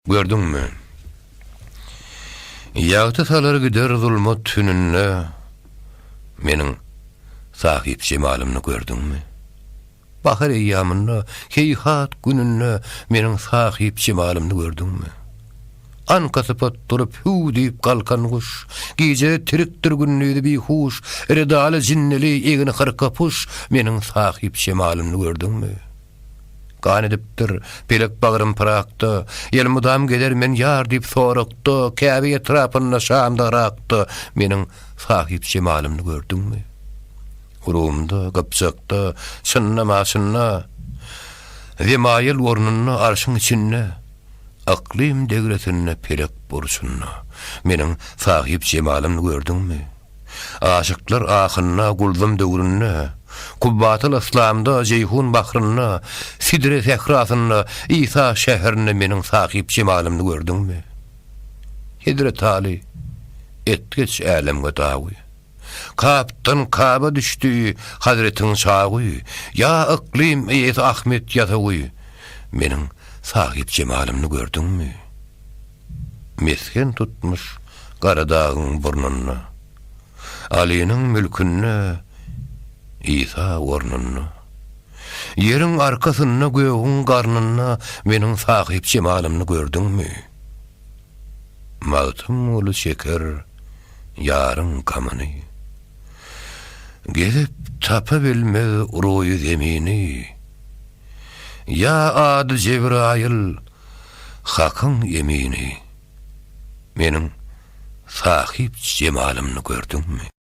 Gördüňmi? Ýagty talar gider zulmat tününde meniň sahip jemalymny gördüňmi? Bahar eýýamynda, heyhat gününde meniň sahip jemalymny gördüňmi? Ankasypat durup hü diýip galkan kuş, gije tirikdir günnüýdi bir huş, eredaly jinneli egini hırkapuş, meniň sahip jemalymny gördüňmi? Gan edipdir, pelek bagyrym pırakdy, ýelmudam geler men ýar diýip sorakdy, käbi etrapyna şamda rakdy, meniň sahip jemalymny gördüňmi? Urumda, gapsakda, şynna-maşynna, we maýyl ornuny arşyň içinde, aklim degretine pelek burşunna, meniň sahip jemalymny gördüňmi? Aşyklar ahyna guldum döwrünne, Kubbatyl Islamda Jeyhun bahryna, Sidre Sehrasyna, İsa şäherine meniň sahip jemalymny gördüňmi? Hedret Ali etgeç älemge dawy. Kaptan kaba düştü Hazretiň çagy, ya iklim eýet Ahmet ýatawy, meniň sahip jemalymny gördüňmi? Mesken tutmuş Garadağın burnuna, Ali'nin mülkünne, İsa ornunna, yerin arkasynna göğün garnynna meniň sahip jemalymny gördüňmi? Maltym uly şeker, ýaryň kamany, gelip tapa bilmez uruy zemini, ya ady Cebrail, hakyň yemini, meniň sahip jemalymny gördüňmi?